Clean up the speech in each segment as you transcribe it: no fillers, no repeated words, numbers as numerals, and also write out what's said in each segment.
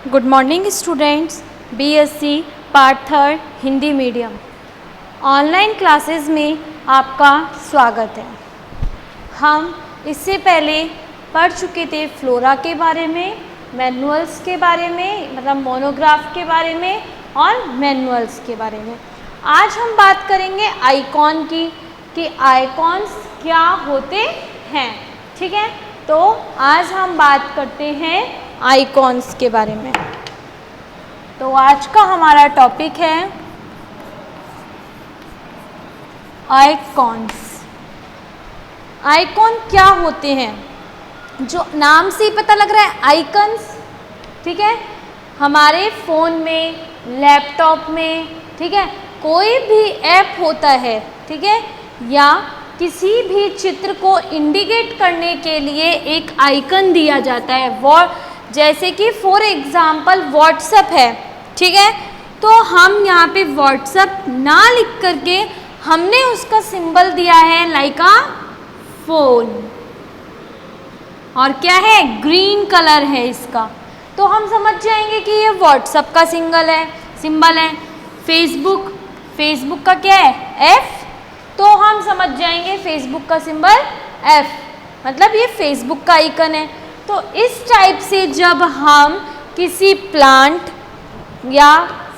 Good morning students. BSc part 3 Hindi medium online classes में आपका स्वागत है। हम इससे पहले पढ़ चुके थे फ्लोरा के बारे में, मैनुअल्स के बारे में, मतलब मोनोग्राफ के बारे में और मैनुअल्स के बारे में। आज हम बात करेंगे आइकॉन की कि आइकॉन्स क्या होते हैं। ठीक है, तो आज हम बात करते हैं आइकॉन्स के बारे में। तो आज का हमारा टॉपिक है आइकॉन्स। आइकॉन क्या होते हैं? जो नाम से ही पता लग रहा है, आइकन्स। ठीक है, हमारे फ़ोन में, लैपटॉप में, ठीक है, कोई भी ऐप होता है, ठीक है, या किसी भी चित्र को इंडिकेट करने के लिए एक आइकन दिया जाता है। वो जैसे कि फॉर एग्जांपल व्हाट्सएप है, ठीक है, तो हम यहाँ पे व्हाट्सएप ना लिख करके हमने उसका सिंबल दिया है लाइक अ फोन, और क्या है, ग्रीन कलर है इसका, तो हम समझ जाएंगे कि ये व्हाट्सएप का सिंबल है। फेसबुक का क्या है, एफ, तो हम समझ जाएंगे फेसबुक का सिंबल एफ, मतलब ये फेसबुक का आइकन है। तो इस टाइप से जब हम किसी प्लांट या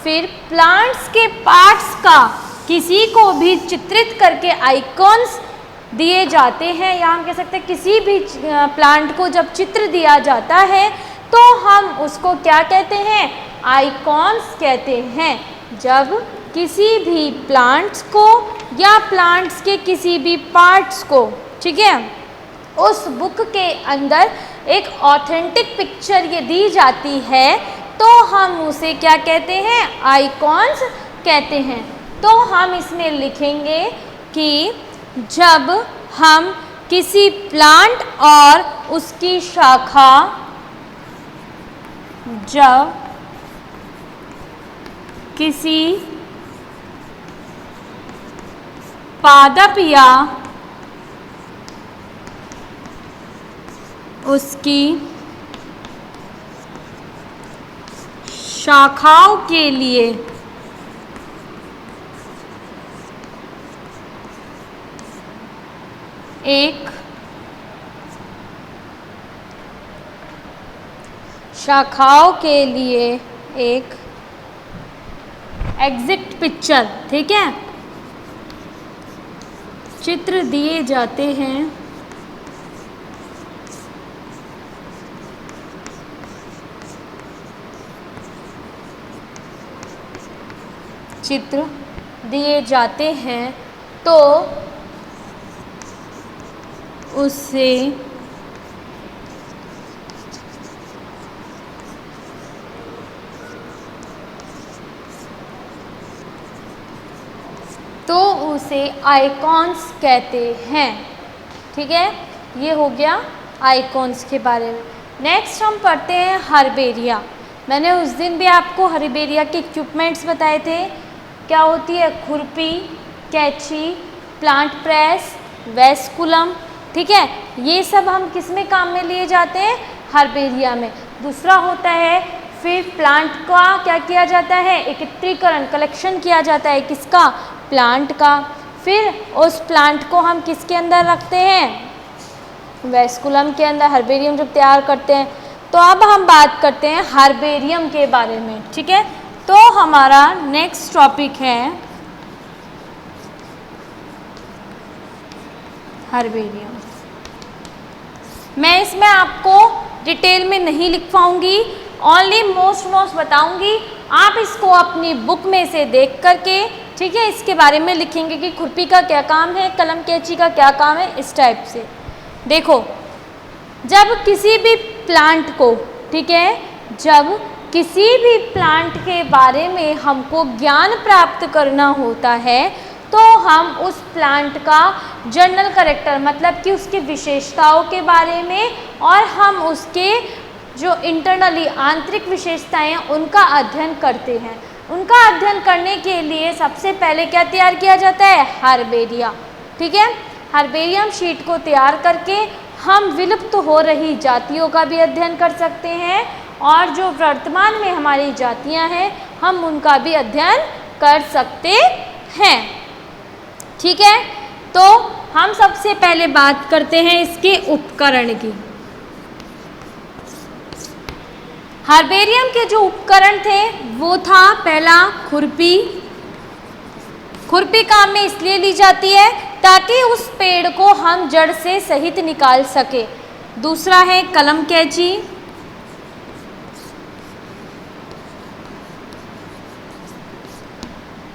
फिर प्लांट्स के पार्ट्स का किसी को भी चित्रित करके आइकॉन्स दिए जाते हैं, या हम कह सकते हैं किसी भी प्लांट को जब चित्र दिया जाता है तो हम उसको क्या कहते हैं, आइकॉन्स कहते हैं। जब किसी भी प्लांट्स को या प्लांट्स के किसी भी पार्ट्स को, ठीक है, उस बुक के अंदर एक ऑथेंटिक पिक्चर ये दी जाती है तो हम उसे क्या कहते हैं, आइकॉन्स कहते हैं। तो हम इसमें लिखेंगे कि जब हम किसी प्लांट और उसकी शाखा, जब किसी पादप या उसकी शाखाओं के लिए एक एग्जैक्ट पिक्चर, ठीक है, चित्र दिए जाते हैं, तो उसे आइकॉन्स कहते हैं। ठीक है, ये हो गया आइकॉन्स के बारे में। नेक्स्ट हम पढ़ते हैं हर्बेरिया। मैंने उस दिन भी आपको हर्बेरिया के इक्विपमेंट्स बताए थे। क्या होती है, खुरपी, कैंची, प्लांट प्रेस, वैस्कुलम, ठीक है, ये सब हम किस में काम में लिए जाते हैं, हर्बेरिया में। दूसरा होता है, फिर प्लांट का क्या किया जाता है, एकत्रीकरण, कलेक्शन किया जाता है, किसका, प्लांट का। फिर उस प्लांट को हम किसके अंदर रखते हैं, वैस्कुलम के अंदर, हर्बेरियम जब तैयार करते हैं। तो अब हम बात करते हैं हर्बेरियम के बारे में। ठीक है, तो हमारा नेक्स्ट टॉपिक है हर्बेरियम। मैं इसमें आपको डिटेल में नहीं लिख पाऊंगी, ओनली मोस्ट बताऊंगी। आप इसको अपनी बुक में से देख करके, ठीक है, इसके बारे में लिखेंगे कि खुरपी का क्या काम है, कलम कैंची का क्या काम है, इस टाइप से। देखो, जब किसी भी प्लांट को, ठीक है, जब किसी भी प्लांट के बारे में हमको ज्ञान प्राप्त करना होता है तो हम उस प्लांट का जनरल कैरेक्टर, मतलब कि उसकी विशेषताओं के बारे में, और हम उसके जो इंटरनली आंतरिक विशेषताएं हैं उनका अध्ययन करते हैं। उनका अध्ययन करने के लिए सबसे पहले क्या तैयार किया जाता है, हर्बेरिया। ठीक है, हर्बेरियम शीट को तैयार करके हम विलुप्त हो रही जातियों का भी अध्ययन कर सकते हैं और जो वर्तमान में हमारी जातियां हैं हम उनका भी अध्ययन कर सकते हैं। ठीक है, तो हम सबसे पहले बात करते हैं इसके उपकरण की। हर्बेरियम के जो उपकरण थे वो था पहला खुरपी। खुरपी काम में इसलिए ली जाती है ताकि उस पेड़ को हम जड़ से सहित निकाल सके। दूसरा है कलम कैंची।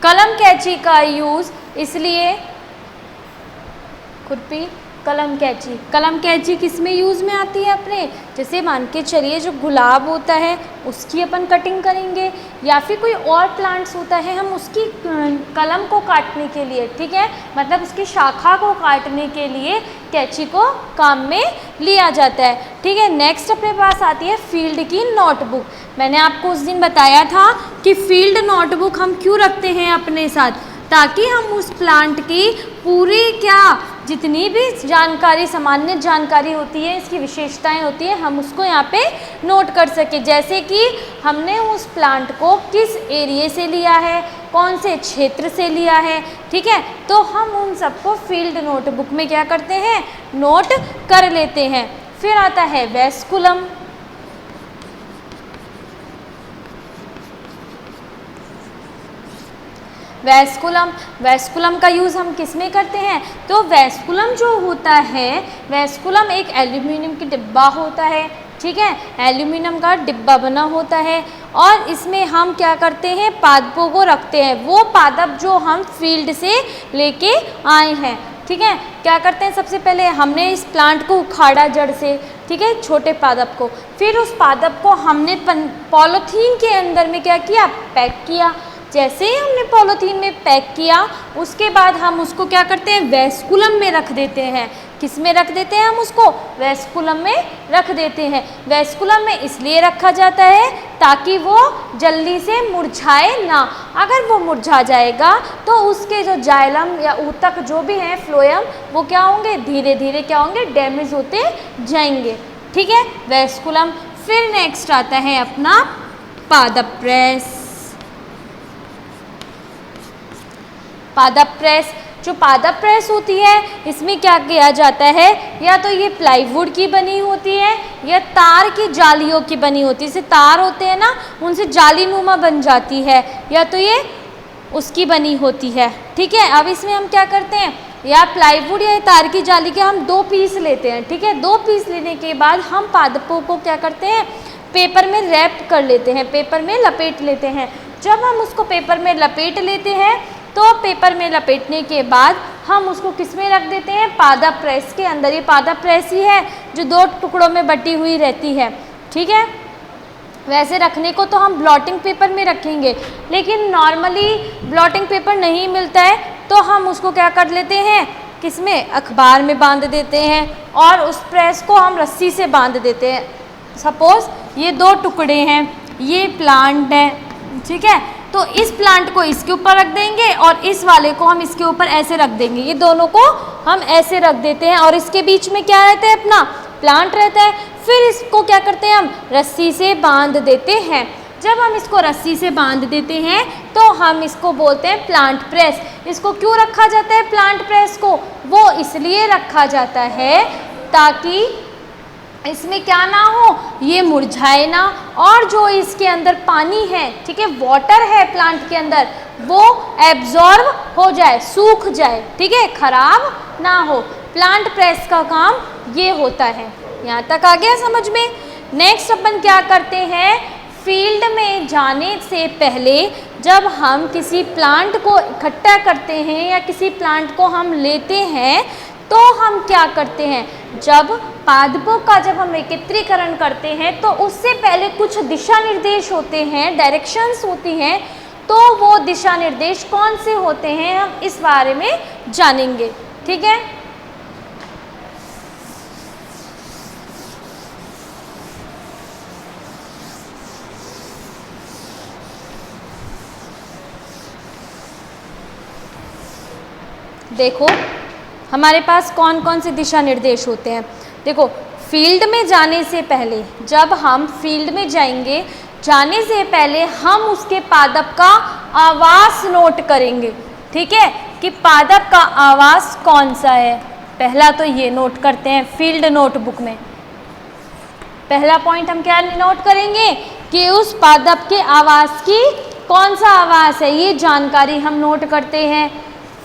कलम कैंची का यूज इसलिए, खुरपी कलम कैंची किस में यूज़ में आती है अपने, जैसे मान के चलिए जो गुलाब होता है उसकी अपन कटिंग करेंगे, या फिर कोई और प्लांट्स होता है हम उसकी कलम को काटने के लिए, ठीक है, मतलब उसकी शाखा को काटने के लिए कैंची को काम में लिया जाता है। ठीक है, नेक्स्ट अपने पास आती है फील्ड की नोटबुक। मैंने आपको उस दिन बताया था कि फील्ड नोटबुक हम क्यों रखते हैं अपने साथ, ताकि हम उस प्लांट की पूरी जितनी भी जानकारी, सामान्य जानकारी होती है, इसकी विशेषताएं होती है, हम उसको यहाँ पे नोट कर सके। जैसे कि हमने उस प्लांट को किस एरिया से लिया है, कौन से क्षेत्र से लिया है, ठीक है, तो हम उन सबको फील्ड नोटबुक में क्या करते हैं, नोट कर लेते हैं। फिर आता है वेस्कुलम। वेस्कुलम का यूज़ हम किस में करते हैं, तो वेस्कुलम जो होता है, वेस्कुलम एक एल्यूमिनियम की डिब्बा होता है, ठीक है, एल्यूमिनियम का डिब्बा बना होता है, और इसमें हम क्या करते हैं, पादपों को रखते हैं। वो पादप जो हम फील्ड से लेके आए हैं, ठीक है, क्या करते हैं, सबसे पहले हमने इस प्लांट को उखाड़ा जड़ से, ठीक है, छोटे पादप को, फिर उस पादप को हमने पॉलीथीन के अंदर में क्या किया, पैक किया। जैसे ही हमने पॉलीथीन में पैक किया, उसके बाद हम उसको क्या करते हैं, वेस्कुलम में रख देते हैं। किस में रख देते हैं हम उसको, वेस्कुलम में रख देते हैं। वेस्कुलम में इसलिए रखा जाता है ताकि वो जल्दी से मुरझाए ना। अगर वो मुरझा जाएगा तो उसके जो जाइलम या ऊतक जो भी हैं, फ्लोएम, वो क्या होंगे, धीरे धीरे क्या होंगे, डैमेज होते जाएंगे। ठीक है, वेस्कुलम। फिर नेक्स्ट आता है अपना पादप प्रेस। पादप प्रेस, जो पादप प्रेस होती है इसमें क्या किया जाता है, या तो ये प्लाईवुड की बनी होती है या तार की जालियों की बनी होती है। जैसे तार होते हैं ना, उनसे जालीनुमा बन जाती है, या तो ये उसकी बनी होती है। ठीक है, अब इसमें हम क्या करते हैं, या प्लाईवुड या तार की जाली के हम 2 पीस लेते हैं। ठीक है, 2 पीस लेने के बाद हम पादपों को क्या करते हैं, पेपर में रैप कर लेते हैं, पेपर में लपेट लेते हैं। जब हम उसको पेपर में लपेट लेते हैं तो पेपर में लपेटने के बाद हम उसको किस में रख देते हैं, पादप प्रेस के अंदर। ये पादप प्रेस ही है जो 2 टुकड़ों में बटी हुई रहती है। ठीक है, वैसे रखने को तो हम ब्लॉटिंग पेपर में रखेंगे, लेकिन नॉर्मली ब्लॉटिंग पेपर नहीं मिलता है तो हम उसको क्या कर लेते हैं, किस में, अखबार में बांध देते हैं, और उस प्रेस को हम रस्सी से बांध देते हैं। सपोज ये 2 टुकड़े हैं, ये प्लांट है, ठीक है, तो इस प्लांट को इसके ऊपर रख देंगे और इस वाले को हम इसके ऊपर ऐसे रख देंगे। ये दोनों को हम ऐसे रख देते हैं और इसके बीच में क्या रहता है, अपना प्लांट रहता है। फिर इसको क्या करते हैं, हम रस्सी से बांध देते हैं। जब हम इसको रस्सी से बांध देते हैं तो हम इसको बोलते हैं प्लांट प्रेस। इसको क्यों रखा जाता है प्लांट प्रेस को, वो इसलिए रखा जाता है ताकि इसमें क्या ना हो, ये मुरझाए ना, और जो इसके अंदर पानी है, ठीक है, वाटर है प्लांट के अंदर, वो एब्जॉर्ब हो जाए, सूख जाए, ठीक है, खराब ना हो। प्लांट प्रेस का काम ये होता है। यहाँ तक आ गया समझ में। नेक्स्ट अपन क्या करते हैं, फील्ड में जाने से पहले जब हम किसी प्लांट को इकट्ठा करते हैं या किसी प्लांट को हम लेते हैं तो हम क्या करते हैं, जब पादपों का जब हम एकत्रीकरण करते हैं तो उससे पहले कुछ दिशा निर्देश होते हैं, डायरेक्शंस होती हैं, तो वो दिशा निर्देश कौन से होते हैं हम इस बारे में जानेंगे। ठीक है, देखो हमारे पास कौन कौन से दिशा निर्देश होते हैं। देखो फील्ड में जाने से पहले, जब हम फील्ड में जाएंगे, जाने से पहले हम उसके पादप का आवास नोट करेंगे। ठीक है, कि पादप का आवास कौन सा है। पहला तो ये नोट करते हैं फील्ड नोटबुक में। पहला पॉइंट हम क्या नोट करेंगे कि उस पादप के आवास की कौन सा आवास है, ये जानकारी हम नोट करते हैं।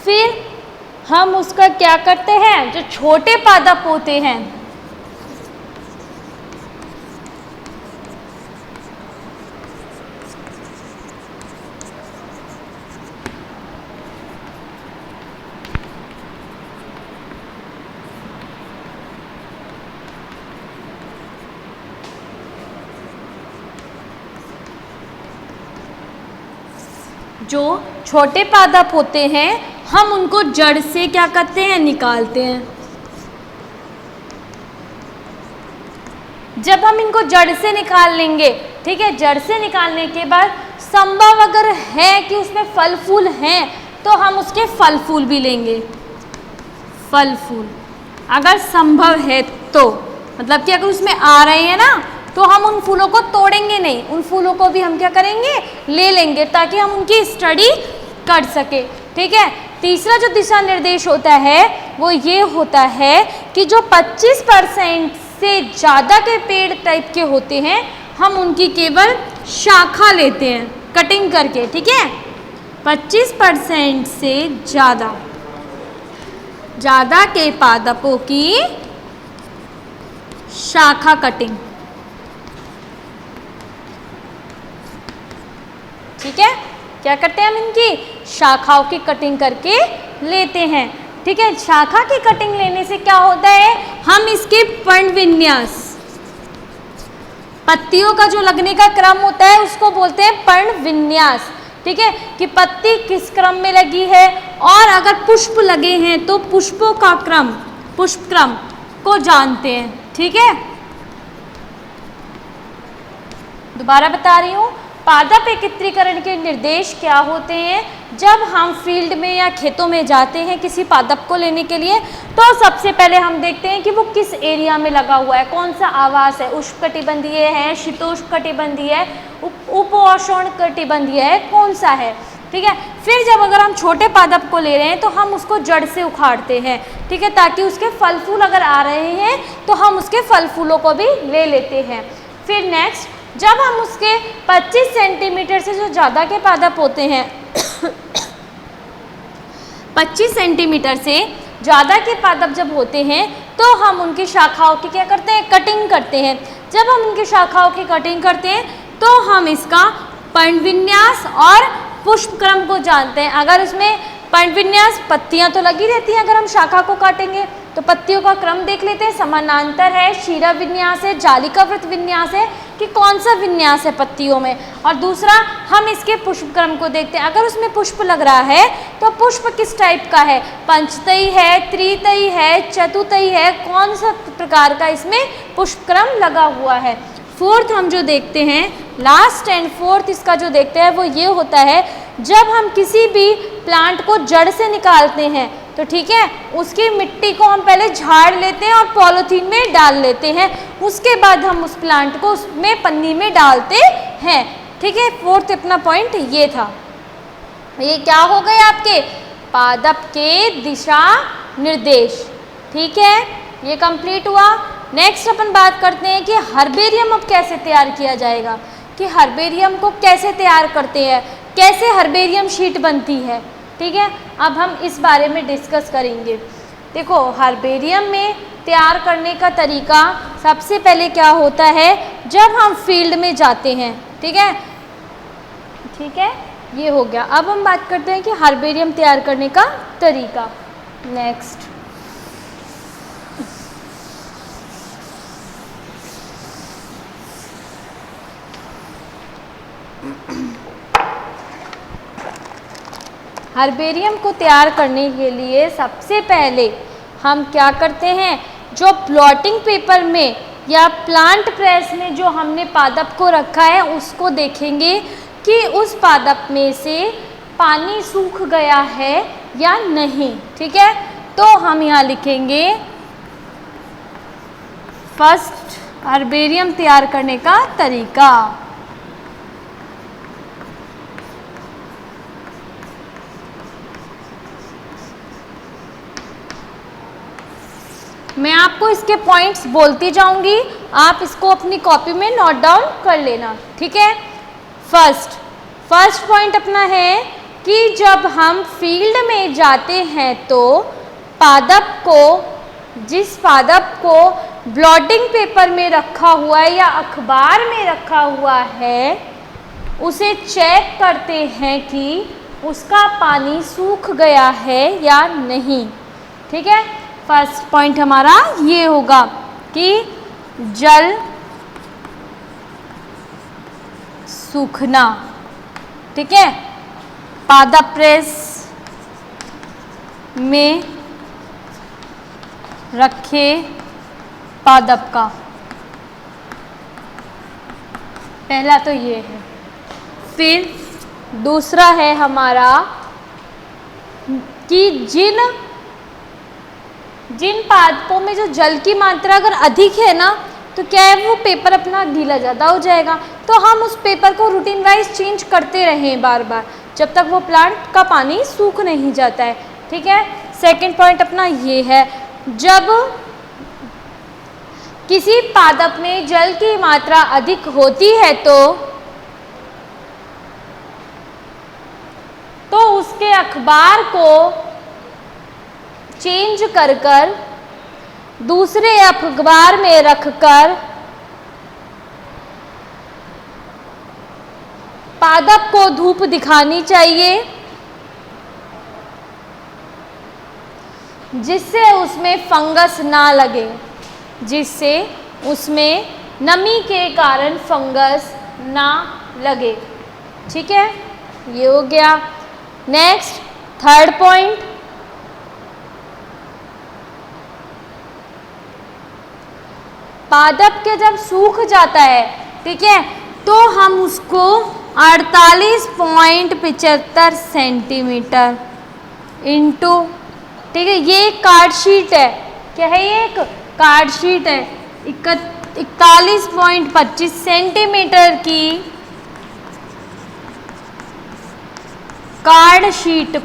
फिर हम उसका क्या करते हैं, जो छोटे पादप होते हैं, जो छोटे पादप होते हैं हम उनको जड़ से क्या करते हैं, निकालते हैं। जब हम इनको जड़ से निकाल लेंगे, ठीक है, जड़ से निकालने के बाद संभव अगर है कि उसमें फल फूल हैं तो हम उसके फल फूल भी लेंगे। फल फूल अगर संभव है तो, मतलब कि अगर उसमें आ रहे हैं ना, तो हम उन फूलों को तोड़ेंगे नहीं, उन फूलों को भी हम क्या करेंगे, ले लेंगे, ताकि हम उनकी स्टडी कर सके। ठीक है, तीसरा जो दिशा निर्देश होता है वो ये होता है कि जो 25% से ज़्यादा के पेड़ टाइप के होते हैं हम उनकी केवल शाखा लेते हैं कटिंग करके। ठीक है, 25% से ज़्यादा के पादपों की शाखा कटिंग। ठीक है, क्या करते हैं हम इनकी शाखाओं की कटिंग करके लेते हैं। ठीक है, शाखा की कटिंग लेने से क्या होता है, हम इसके पर्णविन्यास, पत्तियों का जो लगने का क्रम होता है उसको बोलते हैं पर्णविन्यास। ठीक है, कि पत्ती किस क्रम में लगी है, और अगर पुष्प लगे हैं तो पुष्पों का क्रम, पुष्प क्रम को जानते हैं। ठीक है, दोबारा बता रही हूँ, पादप एकत्रीकरण के निर्देश क्या होते हैं। जब हम फील्ड में या खेतों में जाते हैं किसी पादप को लेने के लिए, तो सबसे पहले हम देखते हैं कि वो किस एरिया में लगा हुआ है, कौन सा आवास है, उष्णकटिबंधीय है, शीतोष्णकटिबंधीय है, उपोष्णकटिबंधीय है, कौन सा है। ठीक है, फिर जब अगर हम छोटे पादप को ले रहे हैं तो हम उसको जड़ से उखाड़ते हैं। ठीक है, ताकि उसके फल फूल अगर आ रहे हैं तो हम उसके फल फूलों को भी ले लेते हैं। फिर नेक्स्ट, जब हम उसके 25 सेंटीमीटर से जो ज़्यादा के पादप होते हैं 25 सेंटीमीटर से ज़्यादा के पादप जब होते हैं तो हम उनकी शाखाओं की क्या करते हैं, कटिंग करते हैं। जब हम उनकी शाखाओं की कटिंग करते हैं तो हम इसका पर्णविन्यास और पुष्प क्रम को जानते हैं। अगर उसमें पर्णविन्यास, पत्तियां तो लगी रहती हैं, अगर हम शाखा को काटेंगे तो पत्तियों का क्रम देख लेते हैं, समानांतर है, शिरा विन्यास है, जालिका वृत्त विन्यास है, कि कौन सा विन्यास है पत्तियों में। और दूसरा, हम इसके पुष्प क्रम को देखते हैं, अगर उसमें पुष्प लग रहा है तो पुष्प किस टाइप का है, पंचतई है, त्रितई है, चतुतई है, कौन सा प्रकार का इसमें पुष्प क्रम लगा हुआ है। फोर्थ हम जो देखते हैं, लास्ट एंड फोर्थ इसका जो देखते हैं वो ये होता है, जब हम किसी भी प्लांट को जड़ से निकालते हैं तो ठीक है, उसकी मिट्टी को हम पहले झाड़ लेते हैं और पॉलीथीन में डाल लेते हैं, उसके बाद हम उस प्लांट को उसमें पन्नी में डालते हैं। ठीक है, फोर्थ अपना पॉइंट ये था। ये क्या हो गए आपके पादप के दिशा निर्देश। ठीक है, ये कंप्लीट हुआ। नेक्स्ट अपन बात करते हैं कि हर्बेरियम अब कैसे तैयार किया जाएगा, कि हर्बेरियम को कैसे तैयार करते हैं, कैसे हर्बेरियम शीट बनती है। ठीक है, अब हम इस बारे में डिस्कस करेंगे। देखो, हर्बेरियम में तैयार करने का तरीका सबसे पहले क्या होता है, जब हम फील्ड में जाते हैं। ठीक है, ठीक है, ये हो गया। अब हम बात करते हैं कि हर्बेरियम तैयार करने का तरीका। नेक्स्ट, हर्बेरियम को तैयार करने के लिए सबसे पहले हम क्या करते हैं, जो प्लॉटिंग पेपर में या प्लांट प्रेस में जो हमने पादप को रखा है उसको देखेंगे कि उस पादप में से पानी सूख गया है या नहीं। ठीक है, तो हम यहाँ लिखेंगे फर्स्ट हर्बेरियम तैयार करने का तरीका। मैं आपको इसके पॉइंट्स बोलती जाऊंगी, आप इसको अपनी कॉपी में नोट डाउन कर लेना, ठीक है। फर्स्ट पॉइंट अपना है कि जब हम फील्ड में जाते हैं तो पादप को, जिस पादप को ब्लॉटिंग पेपर में रखा हुआ है या अखबार में रखा हुआ है, उसे चेक करते हैं कि उसका पानी सूख गया है या नहीं, ठीक है। फर्स्ट पॉइंट हमारा ये होगा कि जल सूखना, ठीक है। पादप प्रेस में रखे पादप का, पहला तो ये है। फिर दूसरा है हमारा कि जिन पादपों में जो जल की मात्रा अगर अधिक है ना, तो क्या है, वो पेपर अपना गीला ज़्यादा हो जाएगा, तो हम उस पेपर को रूटीन वाइज चेंज करते रहें बार बार, जब तक वो प्लांट का पानी सूख नहीं जाता है, ठीक है। सेकंड पॉइंट अपना ये है, जब किसी पादप में जल की मात्रा अधिक होती है तो उसके अखबार को चेंज कर दूसरे अखबार में रखकर पादप को धूप दिखानी चाहिए, जिससे उसमें फंगस ना लगे, जिससे उसमें नमी के कारण फंगस ना लगे, ठीक है। ये हो गया। नेक्स्ट थर्ड पॉइंट, पादप के जब सूख जाता है, ठीक है, तो हम उसको 48.75 सेंटीमीटर इंटू, ठीक है, ये एक कार्ड शीट है, क्या है, ये एक कार्ड शीट है, 41.25 सेंटीमीटर की कार्ड शीट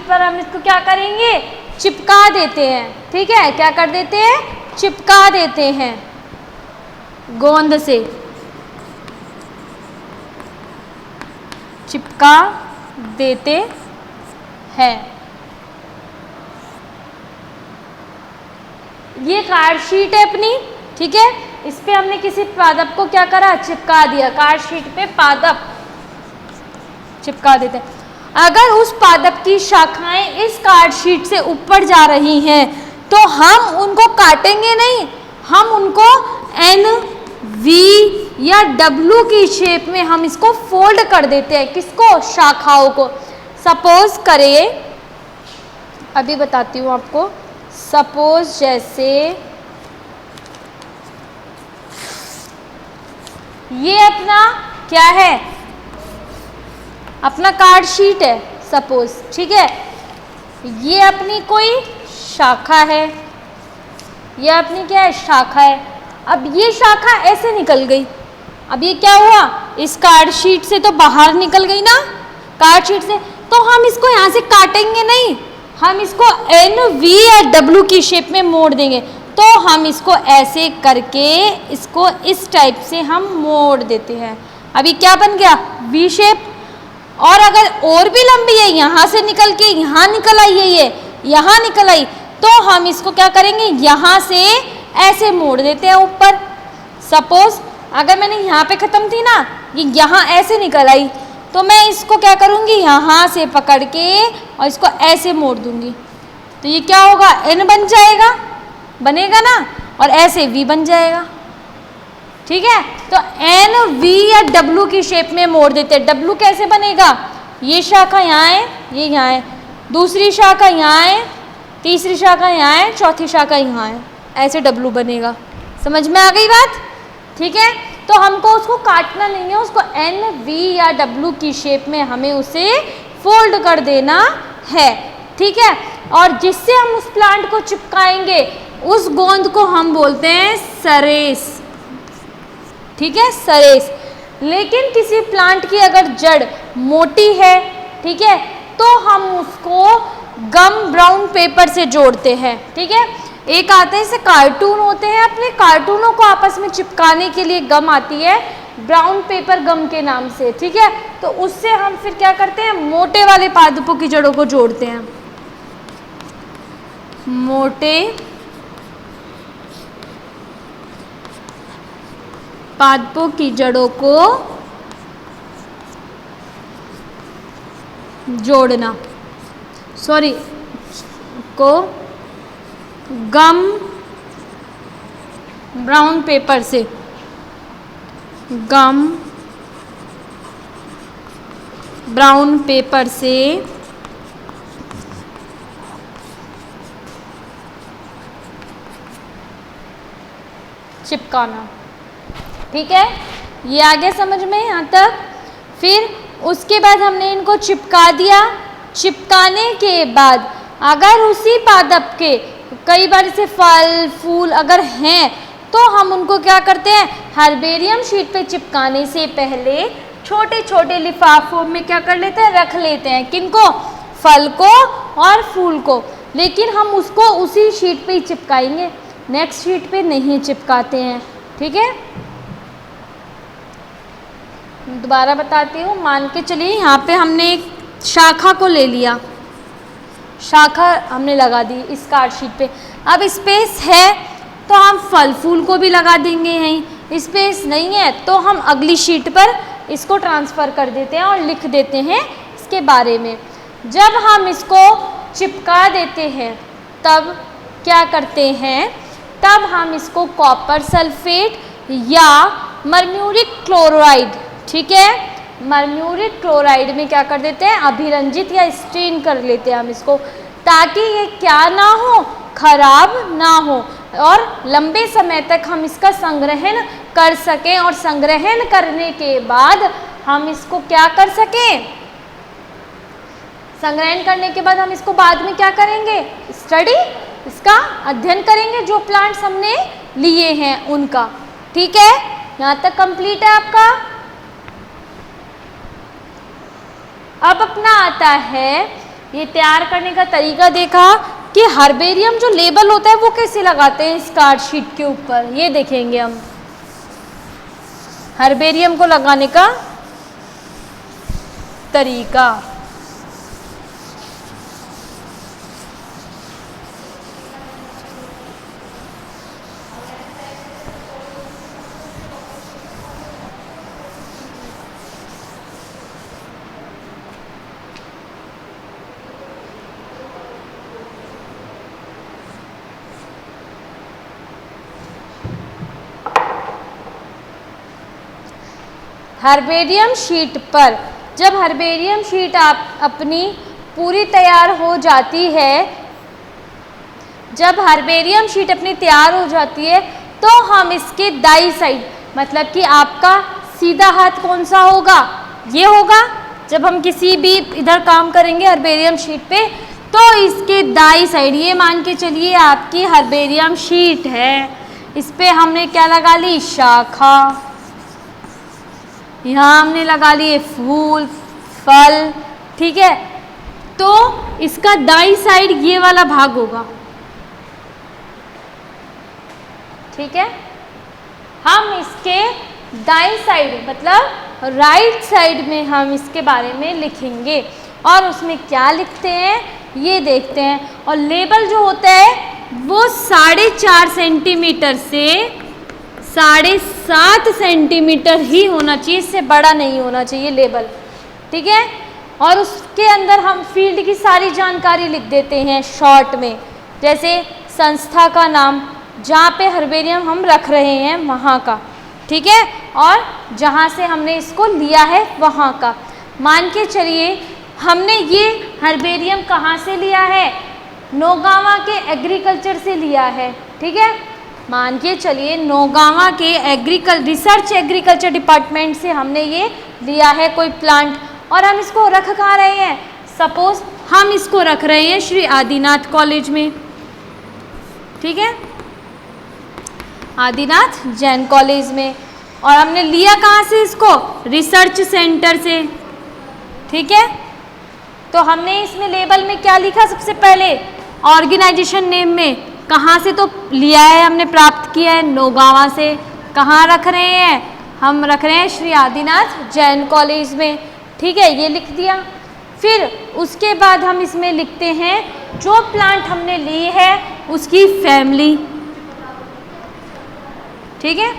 पर हम इसको क्या करेंगे, चिपका देते हैं, ठीक है। क्या कर देते हैं, चिपका देते हैं गोंद से, चिपका देते हैं। ये कार्ड शीट है अपनी, ठीक है, इस पे हमने किसी पादप को क्या करा, चिपका दिया, कार्ड शीट पे पादप चिपका देते हैं। अगर उस पादप की शाखाएं इस कार्ड शीट से ऊपर जा रही हैं तो हम उनको काटेंगे नहीं, हम उनको एन, वी या डब्लू की शेप में हम इसको फोल्ड कर देते हैं, किसको, शाखाओं को। सपोज करें, अभी बताती हूँ आपको, सपोज जैसे ये अपना क्या है, अपना कार्ड शीट है सपोज, ठीक है, ये अपनी कोई शाखा है, ये अपनी क्या है, शाखा है। अब ये शाखा ऐसे निकल गई, अब ये क्या हुआ, इस कार्ड शीट से तो बाहर निकल गई ना, कार्ड शीट से, तो हम इसको यहाँ से काटेंगे नहीं, हम इसको एन, वी या डब्लू की शेप में मोड़ देंगे। तो हम इसको ऐसे करके इसको इस टाइप से हम मोड़ देते हैं। अभी क्या बन गया, वी शेप। और अगर और भी लंबी है, यहाँ से निकल के यहाँ निकल आई है, ये यहाँ निकल आई, तो हम इसको क्या करेंगे, यहाँ से ऐसे मोड़ देते हैं ऊपर। सपोज अगर मैंने यहाँ पे ख़त्म थी ना, ये यहाँ ऐसे निकल आई, तो मैं इसको क्या करूँगी, यहाँ से पकड़ के और इसको ऐसे मोड़ दूँगी, तो ये क्या होगा, एन बन जाएगा, बनेगा ना, और ऐसे वी बन जाएगा, ठीक है। तो एन, वी या डब्लू की शेप में मोड़ देते हैं। डब्लू कैसे बनेगा, ये शाखा यहाँ है, ये यहाँ है, दूसरी शाखा यहाँ है, तीसरी शाखा यहाँ है, चौथी शाखा यहाँ है, ऐसे डब्लू बनेगा। समझ में आ गई बात, ठीक है। तो हमको उसको काटना नहीं है, उसको एन, वी या डब्लू की शेप में हमें उसे फोल्ड कर देना है, ठीक है। और जिससे हम उस प्लांट को चिपकाएंगे उस गोंद को हम बोलते हैं सरेस, ठीक है, सरेस। लेकिन किसी प्लांट की अगर जड़ मोटी है, ठीक है, तो हम उसको गम ब्राउन पेपर से जोड़ते हैं, ठीक है। एक आते हैं जैसे कार्टून होते हैं, अपने कार्टूनों को आपस में चिपकाने के लिए गम आती है ब्राउन पेपर गम के नाम से, ठीक है। तो उससे हम फिर क्या करते हैं, मोटे वाले पादपों की जड़ों को जोड़ते हैं, मोटे पादपों की जड़ों को जोड़ना, सॉरी, को गम ब्राउन पेपर से, गम ब्राउन पेपर से चिपकाना, ठीक है। ये आ गया समझ में यहाँ तक। फिर उसके बाद हमने इनको चिपका दिया। चिपकाने के बाद अगर उसी पादप के कई बार से फल फूल अगर हैं तो हम उनको क्या करते हैं, हर्बेरियम शीट पे चिपकाने से पहले छोटे छोटे लिफाफों में क्या कर लेते हैं, रख लेते हैं। किनको, फल को और फूल को। लेकिन हम उसको उसी शीट पे ही चिपकाएंगे, नेक्स्ट शीट पे नहीं चिपकाते हैं, ठीक है। दोबारा बताती हूँ, मान के चलिए यहाँ पे हमने एक शाखा को ले लिया, शाखा हमने लगा दी इस कार्ड शीट पे। अब स्पेस है तो हम फल फूल को भी लगा देंगे यहीं। स्पेस नहीं है तो हम अगली शीट पर इसको ट्रांसफ़र कर देते हैं और लिख देते हैं इसके बारे में। जब हम इसको चिपका देते हैं तब क्या करते हैं, तब हम इसको कॉपर सल्फेट या मरम्यूरिक क्लोराइड, ठीक है, मरम्यूरिक क्लोराइड में क्या कर देते हैं, अभिरंजित या स्ट्रेन कर लेते हैं हम इसको, ताकि ये क्या ना हो, खराब ना हो और लंबे समय तक हम इसका संग्रहण कर सकें। और संग्रहण करने के बाद हम इसको क्या कर सकें, संग्रहण करने के बाद हम इसको बाद में क्या करेंगे, स्टडी, इसका अध्ययन करेंगे, जो प्लांट्स हमने लिए हैं उनका, ठीक है। यहाँ तक कंप्लीट है आपका। अब अपना आता है, ये तैयार करने का तरीका देखा कि हर्बेरियम जो लेबल होता है वो कैसे लगाते हैं इस कार्ड शीट के ऊपर, ये देखेंगे हम हर्बेरियम को लगाने का तरीका। हर्बेरियम शीट पर, जब हर्बेरियम शीट आप अपनी पूरी तैयार हो जाती है, जब हर्बेरियम शीट अपनी तैयार हो जाती है तो हम इसके दाई साइड, मतलब कि आपका सीधा हाथ कौन सा होगा, ये होगा। जब हम किसी भी इधर काम करेंगे हर्बेरियम शीट पे तो इसके दाई साइड, ये मान के चलिए आपकी हर्बेरियम शीट है, इस पे हमने क्या लगा ली, शाखा, यहाँ हमने लगा लिए फूल फल, ठीक है। तो इसका दाई साइड ये वाला भाग होगा, ठीक है। हम इसके दाई साइड मतलब राइट साइड में हम इसके बारे में लिखेंगे और उसमें क्या लिखते हैं ये देखते हैं। और लेबल जो होता है वो 4.5 सेंटीमीटर से 7.5 सेंटीमीटर ही होना चाहिए, इससे बड़ा नहीं होना चाहिए लेबल, ठीक है। और उसके अंदर हम फील्ड की सारी जानकारी लिख देते हैं शॉर्ट में, जैसे संस्था का नाम, जहाँ पे हर्बेरियम हम रख रहे हैं वहाँ का, ठीक है, और जहाँ से हमने इसको लिया है वहाँ का। मान के चलिए हमने ये हर्बेरियम कहाँ से लिया है, नौगावा के एग्रीकल्चर से लिया है, ठीक है। मान के चलिए नौगावा के रिसर्च एग्रीकल्चर डिपार्टमेंट से हमने ये लिया है कोई प्लांट, और हम इसको रख कहाँ रहे हैं, सपोज हम इसको रख रहे हैं श्री आदिनाथ कॉलेज में, ठीक है। आदिनाथ जैन कॉलेज में। और हमने लिया कहाँ से इसको? रिसर्च सेंटर से। ठीक है, तो हमने इसमें लेबल में क्या लिखा? सबसे पहले ऑर्गेनाइजेशन नेम में कहाँ से तो लिया है, हमने प्राप्त किया है नौगावा से। कहाँ रख रहे हैं? हम रख रहे हैं श्री आदिनाथ जैन कॉलेज में। ठीक है, ये लिख दिया। फिर उसके बाद हम इसमें लिखते हैं जो प्लांट हमने ली है उसकी फैमिली। ठीक है,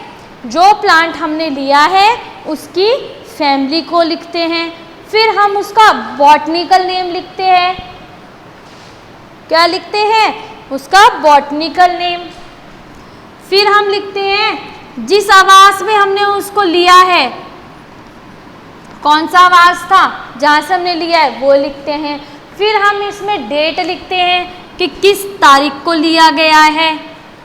जो प्लांट हमने लिया है उसकी फैमिली को लिखते हैं। फिर हम उसका बॉटनिकल नेम लिखते हैं। क्या लिखते हैं? उसका बॉटनिकल नेम। फिर हम लिखते हैं जिस आवास में हमने उसको लिया है, कौन सा आवास था जहाँ से हमने लिया है, वो लिखते हैं। फिर हम इसमें डेट लिखते हैं कि किस तारीख को लिया गया है।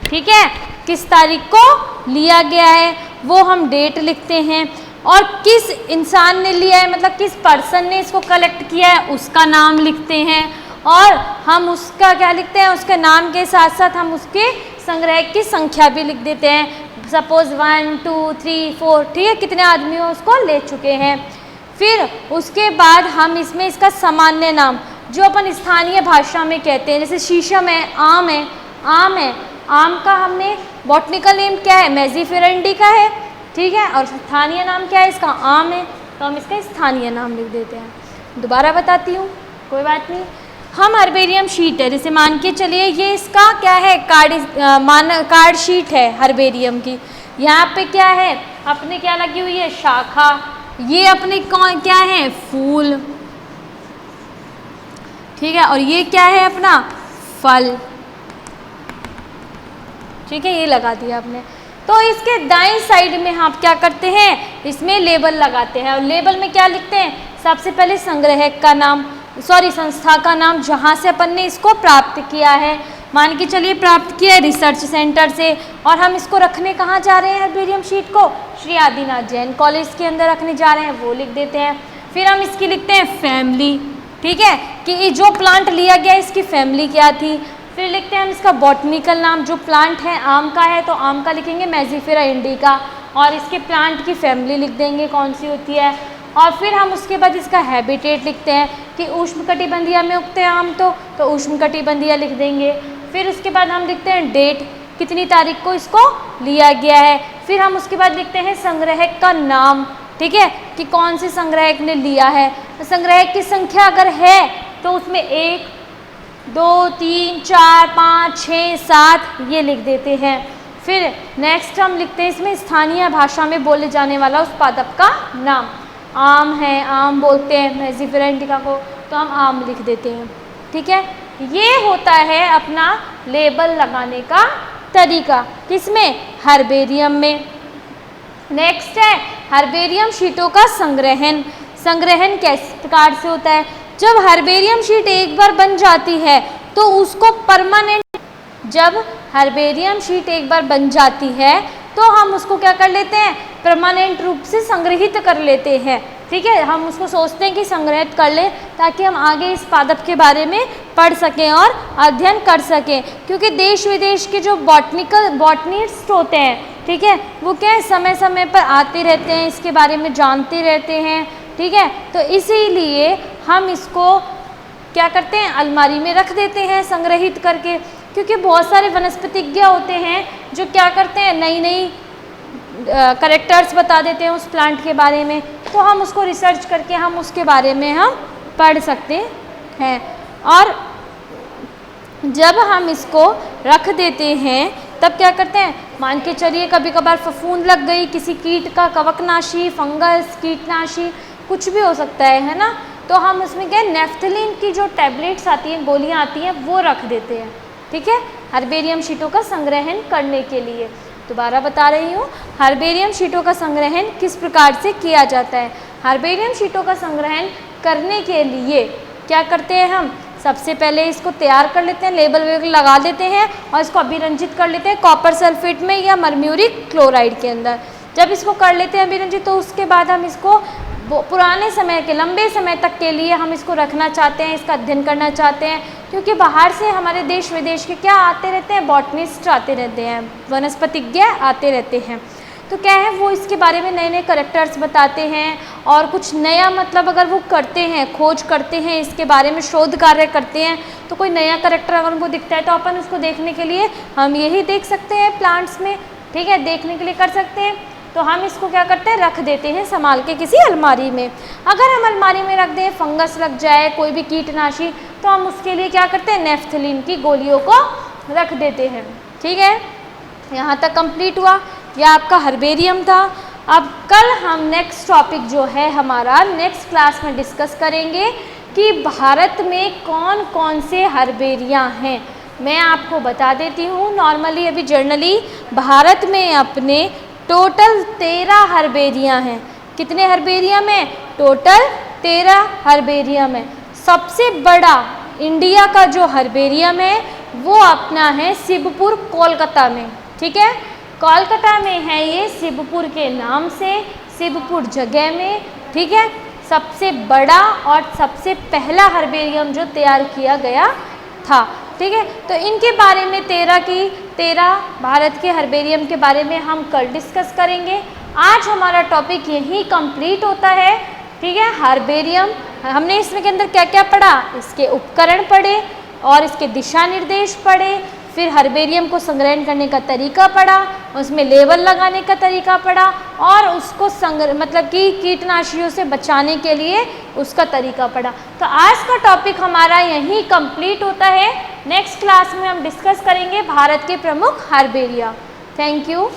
ठीक है, किस तारीख को लिया गया है वो हम डेट लिखते हैं। और किस इंसान ने लिया है, मतलब किस पर्सन ने इसको कलेक्ट किया है, उसका नाम लिखते हैं। और हम उसका क्या लिखते हैं? उसके नाम के साथ साथ हम उसके संग्रह की संख्या भी लिख देते हैं। सपोज 1 2 3 4, ठीक है, कितने आदमियों उसको ले चुके हैं। फिर उसके बाद हम इसमें इसका सामान्य नाम जो अपन स्थानीय भाषा में कहते हैं, जैसे शीशम है, आम है, आम है, आम का हमने बॉटनिकल नेम क्या है? मेजिफेरेंडी का है। ठीक है, और स्थानीय नाम क्या है इसका? आम है, तो हम इसका स्थानीय नाम लिख देते हैं। दोबारा बताती हूँ, कोई बात नहीं। हम हर्बेरियम शीट है, जैसे मान के चलिए ये इसका क्या है? कार्ड शीट है हर्बेरियम की। यहाँ पे क्या है? अपने क्या लगी हुई है? शाखा। ये अपने कौन क्या है? फूल। ठीक है, और ये क्या है? अपना फल। ठीक है, ये लगा दिया आपने। तो इसके दाएं साइड में हम क्या करते हैं? इसमें लेबल लगाते हैं। और लेबल में क्या लिखते हैं? सबसे पहले संग्रहक का नाम, संस्था का नाम जहाँ से अपन ने इसको प्राप्त किया है। मान के चलिए प्राप्त किया है रिसर्च सेंटर से, और हम इसको रखने कहाँ जा रहे हैं? हर्बेरियम शीट को श्री आदिनाथ जैन कॉलेज के अंदर रखने जा रहे हैं, वो लिख देते हैं। फिर हम इसकी लिखते हैं फैमिली। ठीक है, कि ये जो प्लांट लिया गया इसकी फैमिली क्या थी। फिर लिखते हैं हम इसका बॉटनिकल नाम, जो प्लांट है आम का है तो आम का लिखेंगे मेजिफेरा इंडिका, और इसके प्लांट की फैमिली लिख देंगे कौन सी होती है। और फिर हम उसके बाद इसका हैबिटेट लिखते हैं कि उष्णकटिबंधीय में उगते हैं आम, तो उष्णकटिबंधीय लिख देंगे। फिर उसके बाद हम लिखते हैं डेट, कितनी तारीख को इसको लिया गया है। फिर हम उसके बाद लिखते हैं संग्रहक का नाम। ठीक है, कि कौन से संग्रहक ने लिया है। संग्रहक की संख्या अगर है तो उसमें 1 2 3 4 5 6 7 ये लिख देते हैं। फिर नेक्स्ट हम लिखते हैं इसमें स्थानीय भाषा में बोले जाने वाला उस पादप का नाम। आम है, आम बोलते हैं मेजिफेरा इंडिका को, तो हम आम लिख देते हैं। ठीक है, ये होता है अपना लेबल लगाने का तरीका। किसमें? हर्बेरियम में। नेक्स्ट है हर्बेरियम शीटों का संग्रहण। संग्रहण किस प्रकार से होता है? जब हर्बेरियम शीट एक बार बन जाती है तो उसको परमानेंट, जब हर्बेरियम शीट एक बार बन जाती है तो हम उसको क्या कर लेते हैं? परमानेंट रूप से संग्रहित कर लेते हैं। ठीक है, हम उसको सोचते हैं कि संग्रहित कर लें ताकि हम आगे इस पादप के बारे में पढ़ सकें और अध्ययन कर सकें। क्योंकि देश विदेश के जो बॉटनिस्ट होते हैं, ठीक है, वो क्या है समय समय पर आते रहते हैं, इसके बारे में जानते रहते हैं। ठीक है, तो इसीलिए हम इसको क्या करते हैं? अलमारी में रख देते हैं संग्रहित करके। क्योंकि बहुत सारे वनस्पतिज्ञ होते हैं जो क्या करते हैं? नई नई कैरेक्टर्स बता देते हैं उस प्लांट के बारे में, तो हम उसको रिसर्च करके हम उसके बारे में हम पढ़ सकते हैं। और जब हम इसको रख देते हैं तब क्या करते हैं? मान के चलिए कभी कभार फफूंद लग गई किसी कीट का, कवकनाशी, फंगस, कीटनाशी, कुछ भी हो सकता है ना, तो हम उसमें क्या नेफ्थलीन की जो टैबलेट्स आती हैं, गोलियां आती हैं, वो रख देते हैं। ठीक है, हर्बेरियम शीटों का संग्रहण करने के लिए। दोबारा बता रही हूँ, हर्बेरियम शीटों का संग्रहण किस प्रकार से किया जाता है। हर्बेरियम शीटों का संग्रहण करने के लिए क्या करते हैं? हम सबसे पहले इसको तैयार कर लेते हैं, लेबल वेबल लगा देते हैं और इसको अभिरंजित कर लेते हैं कॉपर सल्फेट में या मर्म्यूरिक क्लोराइड के अंदर। जब इसको कर लेते हैं अभिरंजित, तो उसके बाद हम इसको पुराने समय के लंबे समय तक के लिए हम इसको रखना चाहते हैं, इसका अध्ययन करना चाहते हैं, क्योंकि बाहर से हमारे देश विदेश के क्या आते रहते हैं, बॉटनिस्ट आते रहते हैं, वनस्पतिज्ञ आते रहते हैं। तो क्या है, वो इसके बारे में नए नए करेक्टर्स बताते हैं और कुछ नया मतलब अगर वो करते हैं, खोज करते हैं, इसके बारे में शोध कार्य करते हैं, तो कोई नया करेक्टर अगर उनको दिखता है तो अपन उसको देखने के लिए हम यही देख सकते हैं प्लांट्स में, ठीक है, देखने के लिए कर सकते हैं। तो हम इसको क्या करते हैं, रख देते हैं संभाल के किसी अलमारी में। अगर हम अलमारी में रख दें, फंगस लग जाए, कोई भी कीटनाशी, तो हम उसके लिए क्या करते हैं, नेफ्थलीन की गोलियों को रख देते हैं। ठीक है, यहाँ तक कंप्लीट हुआ। यह आपका हर्बेरियम था। अब कल हम नेक्स्ट टॉपिक जो है हमारा नेक्स्ट क्लास में डिस्कस करेंगे कि भारत में कौन कौन से हर्बेरिया हैं। मैं आपको बता देती हूँ, नॉर्मली अभी जर्नली भारत में अपने टोटल 13 हर्बेरिया हैं। कितने हर्बेरियम हैं? टोटल 13 हर्बेरियम है। सबसे बड़ा इंडिया का जो हर्बेरियम है वो अपना है शिवपुर कोलकाता में। ठीक है, कोलकाता में है ये, शिवपुर के नाम से, शिवपुर जगह में। ठीक है, सबसे बड़ा और सबसे पहला हर्बेरियम जो तैयार किया गया था। ठीक है, तो इनके बारे में 13 भारत के हर्बेरियम के बारे में हम कल डिस्कस करेंगे। आज हमारा टॉपिक यहीं कंप्लीट होता है। ठीक है, हर्बेरियम हमने इसमें के अंदर क्या क्या पढ़ा, इसके उपकरण पढ़े और इसके दिशा निर्देश पढ़े, फिर हर्बेरियम को संग्रहण करने का तरीका पढ़ा, उसमें लेबल लगाने का तरीका पढ़ा और उसको मतलब कि कीटनाशियों से बचाने के लिए उसका तरीका पढ़ा। तो आज का टॉपिक हमारा यहीं कंप्लीट होता है। नेक्स्ट क्लास में हम डिस्कस करेंगे भारत के प्रमुख हर्बेरिया। Thank you.